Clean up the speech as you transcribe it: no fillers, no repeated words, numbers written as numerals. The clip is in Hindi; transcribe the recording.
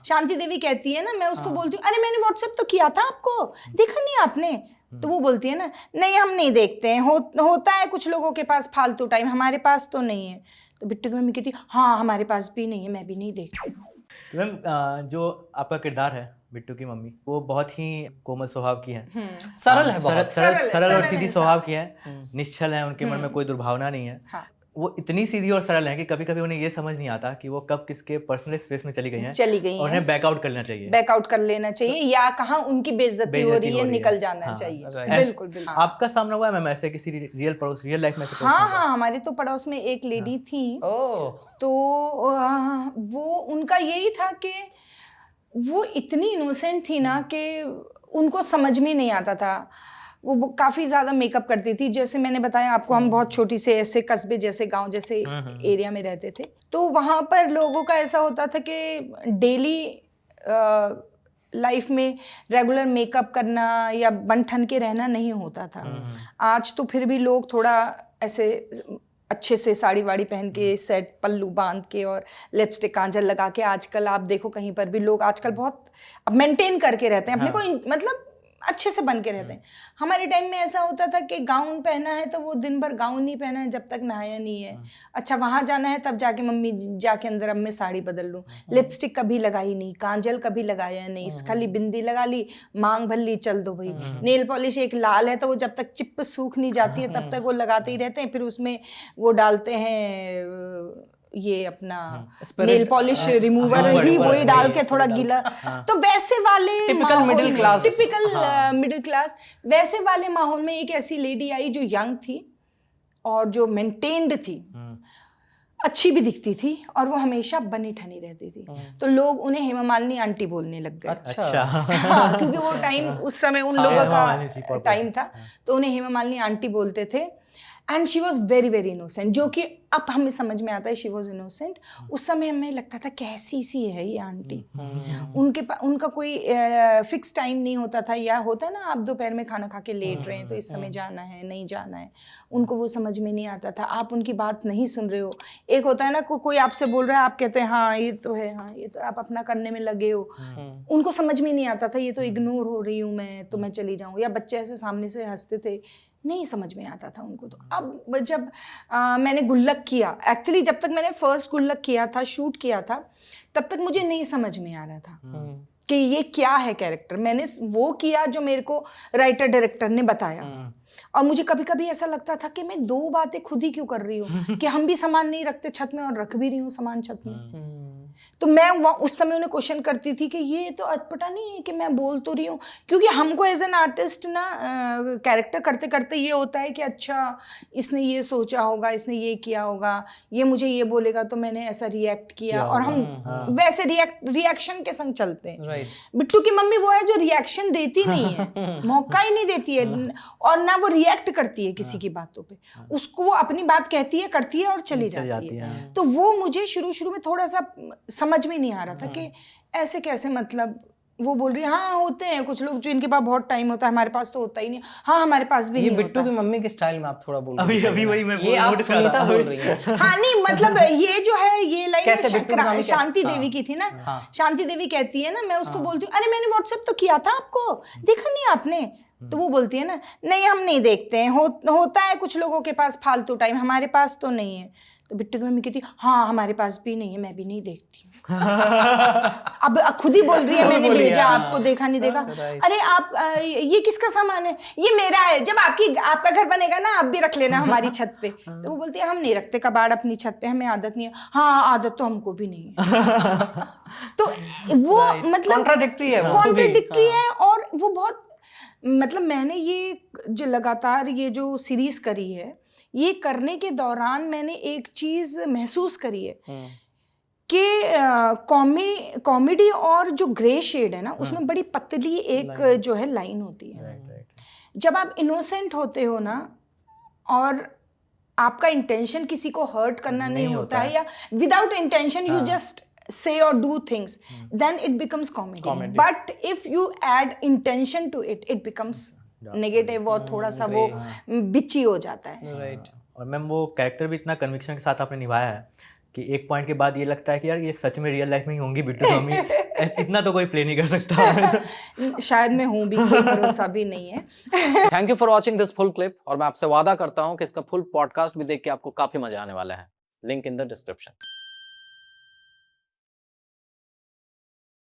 शांति देवी कहती है ना, मैं उसको बोलती हूँ अरे मैंने व्हाट्सएप तो किया था आपको, देखा नहीं आपने? तो वो बोलती है ना नहीं हम नहीं देखते हैं, होता है कुछ लोगों के पास फालतू टाइम, हमारे पास तो नहीं है। तो बिट्टू की मम्मी कहती है हाँ हमारे पास भी नहीं है, मैं भी नहीं देखती हूँ। तो मैम जो आपका किरदार है बिट्टू की मम्मी, वो बहुत ही कोमल स्वभाव की है, सरल है, बहुत सरल और सीधी स्वभाव की है, निश्चल है, उनके मन में कोई दुर्भावना नहीं है। हाँ। वो इतनी सीधी और सरल है कि कभी कभी उन्हें ये समझ नहीं आता कि वो कब किसके पर्सनल स्पेस में चली गई हैं और उन्हें बैकआउट कर लेना चाहिए, बैकआउट कर लेना चाहिए, या कहाँ उनकी बेइज्जती हो रही है निकल जाना चाहिए। बिल्कुल बिल्कुल। आपका सामना हुआ है मैम ऐसे किसी रियल लाइफ में? हाँ, हमारे तो पड़ोस में एक लेडी थी, तो वो उनका यही था कि वो इतनी इनोसेंट थी ना कि उनको समझ में नहीं आता था। वो काफ़ी ज़्यादा मेकअप करती थी, जैसे मैंने बताया आपको हम बहुत छोटी से ऐसे कस्बे जैसे गांव जैसे एरिया में रहते थे, तो वहाँ पर लोगों का ऐसा होता था कि डेली लाइफ में रेगुलर मेकअप करना या बन ठन के रहना नहीं होता था। आज तो फिर भी लोग थोड़ा ऐसे अच्छे से साड़ी वाड़ी पहन के सेट पल्लू बांध के और लिपस्टिक काजल लगा के, आजकल आप देखो कहीं पर भी लोग आजकल बहुत मेंटेन करके रहते हैं अपने को, मतलब अच्छे से बन के रहते हैं। हमारे टाइम में ऐसा होता था कि गाउन पहना है तो वो दिन भर गाउन नहीं पहना है जब तक नहाया नहीं है। अच्छा वहाँ जाना है तब जाके मम्मी जाके अंदर अब मैं साड़ी बदल लूँ। लिपस्टिक कभी लगाई नहीं, काजल कभी लगाया नहीं, खाली बिंदी लगा ली, मांग भर ली, चल दो भाई। नेल पॉलिश एक लाल है तो वो जब तक चिप सूख नहीं जाती है तब तक वो लगाते ही रहते हैं, फिर उसमें वो डालते हैं ये अपना नेल पॉलिश रिमूवर ही वही डाल के थोड़ा गीला। तो वैसे वाले टिपिकल मिडिल क्लास वैसे वाले माहौल में एक ऐसी लेडी आई जो यंग थी और जो मेंटेन्ड थी, अच्छी भी दिखती थी और वो हमेशा बनी ठनी रहती थी, तो लोग उन्हें हेमा मालिनी आंटी बोलने लग गए। अच्छा। हाँ, क्योंकि वो टाइम उस समय उन लोगों का टाइम था तो उन्हें हेमा मालिनी आंटी बोलते थे। And she was very very innocent, जो कि अब हमें समझ में आता है शी वॉज इनोसेंट। उस समय हमें लगता था कैसी सी है ये आंटी, उनका कोई फिक्स टाइम नहीं होता था, या होता है ना आप दोपहर में खाना खा के लेट रहे हैं तो इस समय जाना है नहीं जाना है, उनको वो समझ में नहीं आता था। आप उनकी बात नहीं सुन रहे हो, एक होता है ना कोई आपसे बोल रहा है आप कहते हैं हाँ ये तो है, हाँ ये तो, आप अपना करने में लगे हो, उनको समझ में नहीं आता था ये तो इग्नोर हो रही हूँ मैं तो मैं चली जाऊँ, या बच्चे ऐसे सामने से हंसते थे, नहीं समझ में आता था उनको। तो अब जब मैंने गुल्लक किया, एक्चुअली जब तक मैंने फर्स्ट गुल्लक किया था, शूट किया था, तब तक मुझे नहीं समझ में आ रहा था कि ये क्या है कैरेक्टर। मैंने वो किया जो मेरे को राइटर डायरेक्टर ने बताया, और मुझे कभी कभी ऐसा लगता था कि मैं दो बातें खुद ही क्यों कर रही हूँ कि हम भी सामान नहीं रखते छत में और रख भी रही हूँ सामान छत में। तो मैं उस समय उन्हें क्वेश्चन करती थी कि ये तो पता नहीं है कि मैं बोल तो रही हूँ, क्योंकि हमको एज एन आर्टिस्ट ना कैरेक्टर करते करते ये होता है कि अच्छा इसने ये सोचा होगा, इसने ये किया होगा, ये मुझे ये बोलेगा तो मैंने ऐसा रिएक्ट किया, और हम वैसे रिएक्शन के संग चलते हैं। बिट्टू की मम्मी वो है जो रिएक्शन देती नहीं है, मौका ही नहीं देती है, और ना वो रिएक्ट करती है किसी की बातों पे, उसको वो अपनी बात कहती है, करती है और चली जाती है। तो वो मुझे शुरू में थोड़ा सा समझ में नहीं आ रहा था कि ऐसे कैसे, मतलब वो बोल रही है हाँ होते हैं कुछ लोग जो इनके पास बहुत टाइम होता है, हमारे पास तो होता ही नहीं। हाँ हमारे पास भी ये नहीं बिट्टू होता। की मम्मी के स्टाइल में आप थोड़ा बोल रही हैं। अभी वही मैं ये आप सुनीता बोल रही हैं। हाँ नहीं मतलब ये जो है ये लाइन शांति देवी की थी ना। शांति देवी कहती है ना, मैं उसको बोलती हूँ अरे मैंने व्हाट्सएप तो किया था आपको, देखा नहीं आपने? तो वो बोलती है ना नहीं हम नहीं देखते हैं, होता है कुछ लोगों के पास फालतू टाइम, हमारे पास तो नहीं है। तो बिट्टू की मम्मी कहती है हाँ हमारे पास भी नहीं है, मैं भी नहीं देखती। अब खुद ही बोल रही है मैंने भेजा आपको, देखा नहीं देखा। अरे आप ये किसका सामान है? ये मेरा है, जब आपका घर बनेगा ना आप भी रख लेना हमारी छत पे। तो वो बोलती है हम नहीं रखते कबाड़ अपनी छत पे, हमें आदत नहीं है। हाँ आदत तो हमको भी नहीं है। तो वो मतलब कॉन्ट्राडिक्टरी है, और वो बहुत मतलब मैंने ये जो लगातार ये जो सीरीज करी है, ये करने के दौरान मैंने एक चीज महसूस करी है कि कॉमेडी और जो ग्रे शेड है ना उसमें बड़ी पतली एक जो है लाइन होती है। जब आप इनोसेंट होते हो ना और आपका इंटेंशन किसी को हर्ट करना नहीं होता है, या without intention you just say or do things, then it becomes comedy. But if you add intention to it, it becomes negative और थोड़ा सा वो बिची हो जाता है। राइट। और मैम वो कैरेक्टर भी इतना कन्विक्शन के साथ आपने निभाया है कि एक पॉइंट के बाद ये लगता है कि यार ये सच में रियल लाइफ में ही होंगी बिट्टू मम्मी, इतना तो कोई प्ले नहीं कर सकता। शायद मैं हूँ भी, कोई भरोसा भी नहीं है। Thank you for watching this full clip, और मैं आपसे वादा करता हूँ कि इसका फुल पॉडकास्ट भी देख के आपको काफी मजा आने वाला है। Link in the description.